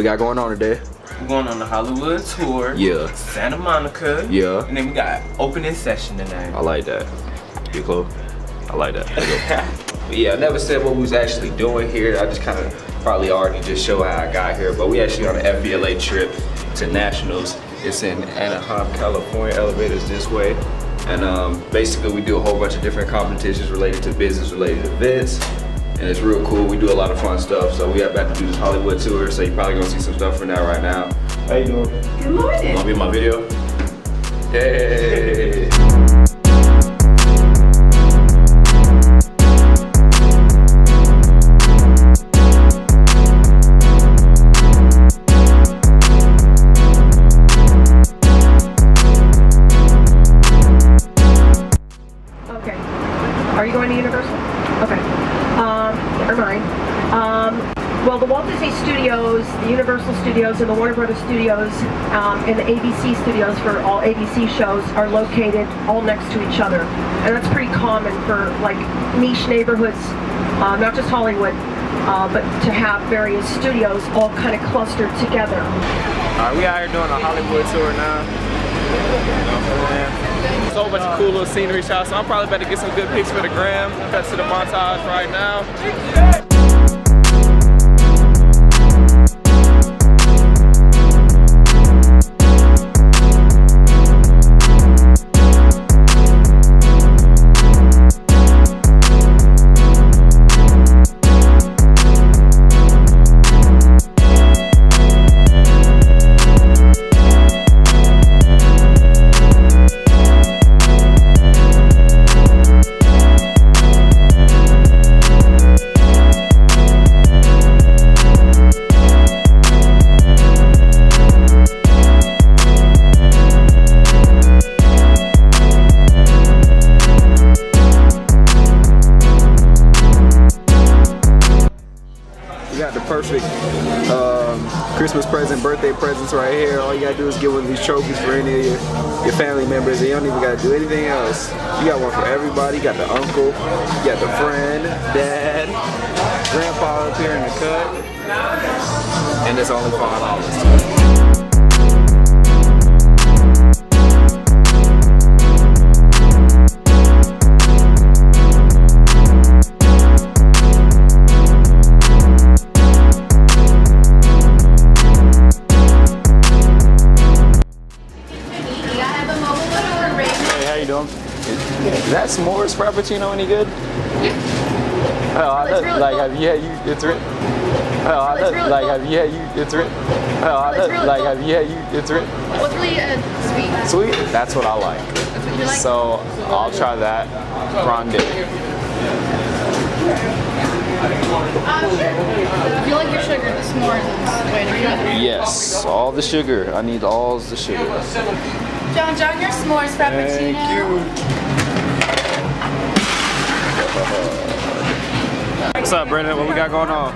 got going on today? We're going on the Hollywood tour. Yeah. Santa Monica. Yeah. And then we got opening session tonight. I like that. You close? I like that. But yeah, I never said what we was actually doing here. I just kind of probably already just show how I got here. But we actually on an FBLA trip to Nationals. It's in Anaheim, California. Elevators this way. And basically we do a whole bunch of different competitions related to business related events. And it's real cool. We do a lot of fun stuff. So we are about to do this Hollywood tour. So you're probably gonna see some stuff from that right now. How you doing? Good morning. You wanna be in my video? Hey. Okay. Are you going to Universal? Okay. Never mind. Well, the Walt Disney Studios, the Universal Studios, and the Warner Brothers Studios, and the ABC Studios for all ABC shows are located all next to each other. And that's pretty common for like niche neighborhoods, not just Hollywood, but to have various studios all kind of clustered together. Alright, we out here doing a Hollywood tour now. There's a whole bunch of cool little scenery shots, so I'm probably about to get some good pics for the gram. Cut to the montage right now. We got the perfect Christmas present, birthday presents right here. All you gotta do is get one of these trophies for any of your family members, and you don't even gotta do anything else. You got one for everybody. You got the uncle, you got the friend, dad, grandpa up here in the cut, and it's only $5. Is that s'mores frappuccino any good? Yeah. Oh, It's really like cool. have you had you? It's written. Oh, It's really like cool. have you had you? It's written. Oh, It's really like cool. have you had you? It's written. What's really sweet? Sweet. That's what I like. That's what you like? So I'll try that grande. Sure. If you like your sugar, the s'mores is the way to go. Yes, all the sugar. I need all the sugar. John, your s'mores frappuccino. Thank you. What's up, Brendan? What we got going on?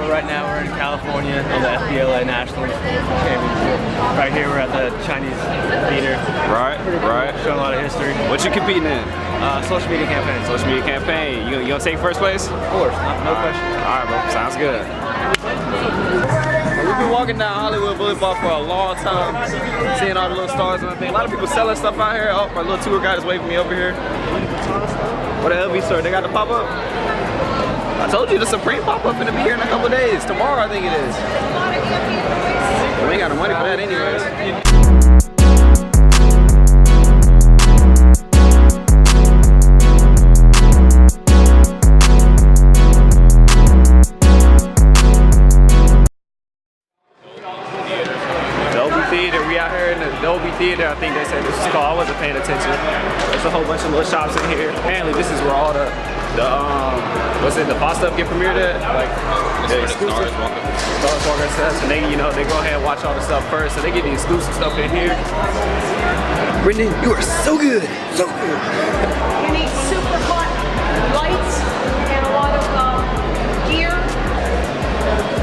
Right now we're in California on the FBLA Nationals Championship. Right here we're at the Chinese theater. Right. Showing a lot of history. What you competing in? Social media campaign. Social media campaign. You gonna take first place? Of course, no question. All right, bro. Sounds good. We've been walking down Hollywood Boulevard for a long time, seeing all the little stars and everything. A lot of people selling stuff out here. Oh, my little tour guide is waving me over here. What the LV store? They got the pop-up? I told you the Supreme pop-up gonna be here in a couple days. Tomorrow, I think it is. We ain't got the money for that anyways. Dolby Theater, I think they said this is called. I wasn't paying attention. There's a whole bunch of little shops in here. Apparently, this is where all the what's it, the boss stuff get premiered at? Like the exclusive Stars Walker stuff. And they, you know, they go ahead and watch all the stuff first. So they get the exclusive stuff in here. Brendan, you are so good, so good. You need super hot lights and a lot of gear.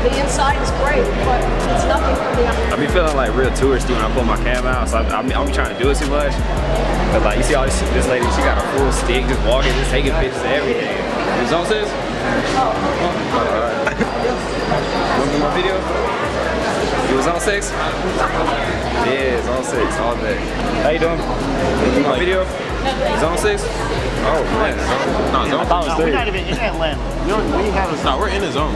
The inside is great, but it's nothing for the I be feeling like real touristy when I pull my cam out, so I don't be trying to do it too much. But like, you see all this lady, she got a full stick, just walking, just taking pictures of everything. You know what I'm saying? Alright. Want to do my video? You was on 6? Yeah, it's on 6 all day. How you doing? You my video? It's on 6? Oh man. No, it's on 6. We're not even in Atlanta. We have a No, we're in the zone.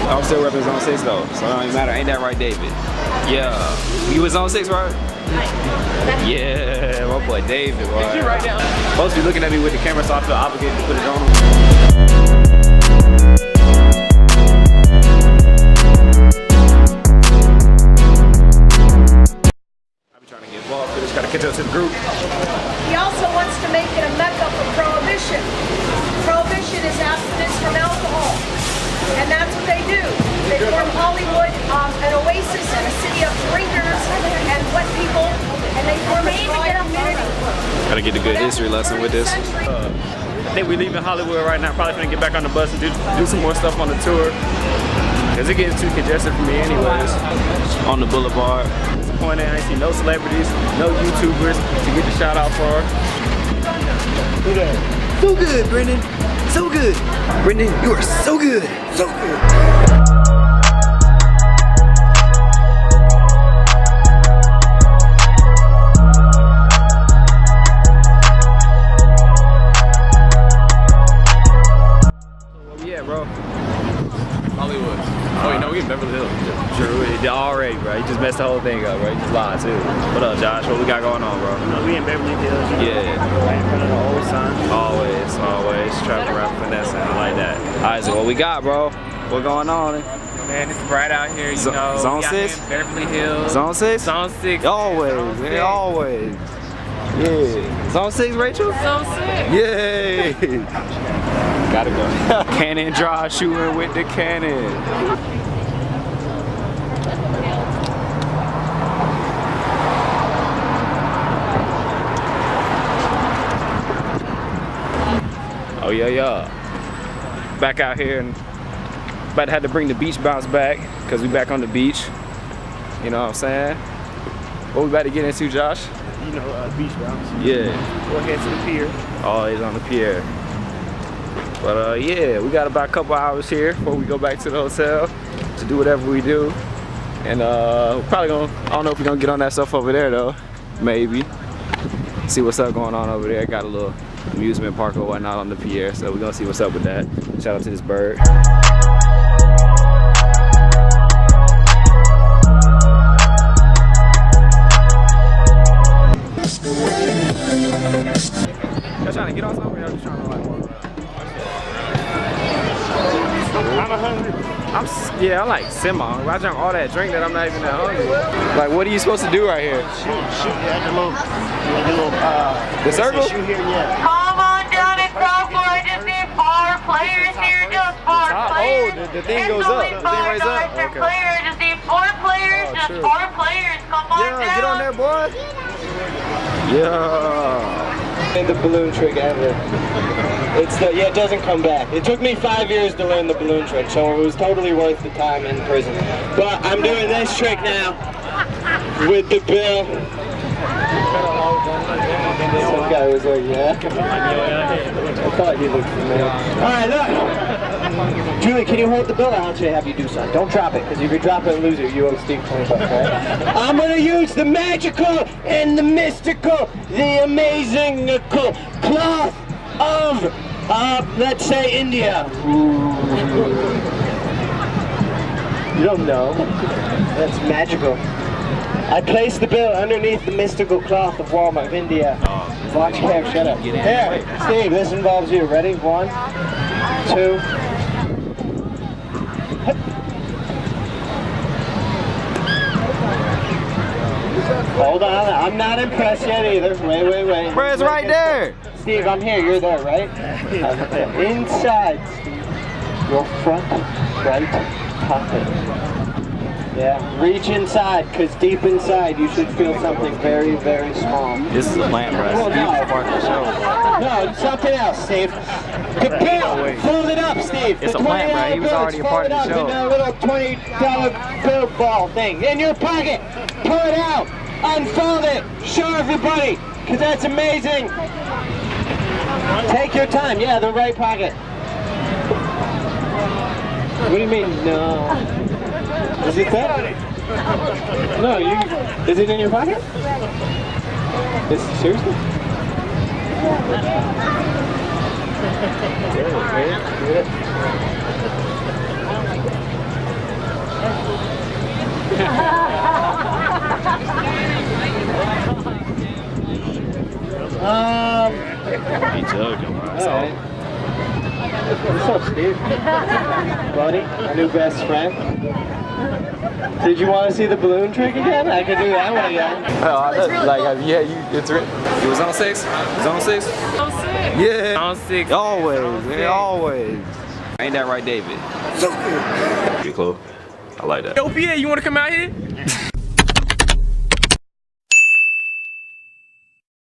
I'm still repping Zone 6 though, so it don't even matter. Ain't that right, David? Yeah. You was on 6, right? Yeah, my boy David. Did you write down? Supposed to be looking at me with the camera, so I feel obligated to put it on him. Gotta catch up to the group. He also wants to make it a mecca for prohibition. Prohibition is abstinence from alcohol. And that's what they do. They form Hollywood an oasis and a city of drinkers and wet people, and they form a dry community. Gotta get a good history lesson with this. I think we're leaving Hollywood right now. Probably gonna get back on the bus and do some more stuff on the tour. Cause it gets too congested for me anyways. On the boulevard. Disappointed, I ain't see no celebrities, no YouTubers to get the shout out for. So good, Brendan. So good. Brendan, you are so good. So good. Yeah, bro. Hollywood. Oh, wait, no, we in Beverly Hills. True, already, bro. You just messed the whole thing up, bro. You just lied too. What up, Josh? What we got going on, bro? We in Beverly Hills. Yeah. Right in front of the old sign. Always. Trapping around finessing. I like that. Alright, so what we got, bro? What going on? Man, it's bright out here, you know. Zone We out 6? here in Beverly Hills. Zone 6? Zone 6. Always, Zone man, 6. always. Yeah. Zone 6, Rachel? Zone 6. Yay! Gotta go. Cannon draw shooting with the cannon. Oh yeah. Back out here and about to have to bring the beach bounce back because we back on the beach. You know what I'm saying? What we about to get into, Josh? You know, beach bounce. Yeah. We'll head to the pier. Always on the pier. But yeah, we got about a couple hours here before we go back to the hotel to do whatever we do. And we're probably gonna, I don't know if we're gonna get on that stuff over there though. Maybe. See what's up going on over there. Got a little amusement park or whatnot on the pier, so we're gonna see what's up with that. Shout out to this bird. Y'all trying to get on something or y'all just trying to like walk around? I'm hungry. I'm like semi-hungry. I drank all that drink that I'm not even that hungry. Like, what are you supposed to do right here? shoot at the little The circle? shoot here, yeah. Come on down and talk, boy. Just need 4 players here. Just 4 players. Oh, the thing goes up. The thing raised up. $5 per Okay. player. Just need 4 players. Oh, Just true. 4 players. Come on down. Yeah, get on there, boy. Yeah. The balloon trick ever. It doesn't come back. It took me 5 years to learn the balloon trick, so it was totally worth the time in prison. But I'm doing this trick now with the bill. Some guy was like, yeah. I thought he looked familiar. Alright, look. Julie, can you hold the bill? I'll actually have you do something. Don't drop it, because if you drop it and lose it, you owe Steve $20, right? I'm going to use the magical and the mystical, the amazing cloth of, let's say, India. You don't know. That's magical. I placed the bill underneath the mystical cloth of Walmart of India. Watch, Kev, shut up. Here, Steve, this involves you. Ready? 1, 2. Hold on, I'm not impressed yet either. Wait. Bro, it's right there. Steve, I'm here. You're there, right? Inside, Steve, your front right pocket. Yeah, reach inside, because deep inside you should feel something very, very small. This is a plant, bro. Well, no, something else, Steve. The bill! Fold it up, Steve. It's the a plant, bro. He was bill, already a part of the show. fold it up in a little $20 bill ball thing. In your pocket. Pull it out. Unfold it. Show everybody, because that's amazing. Take your time. Yeah, the right pocket. What do you mean, no? Is it that? No, is it in your pocket? Seriously? He joking, bro. Alright. What's up, Steve? Buddy, my new best friend. Did you want to see the balloon trick again? I could do that one again. It was on 6? It was on 6? Yeah. On 6. Always, man, always. Ain't that right, David? So good. Pretty cool. I like that. Yo, PA, you want to come out here?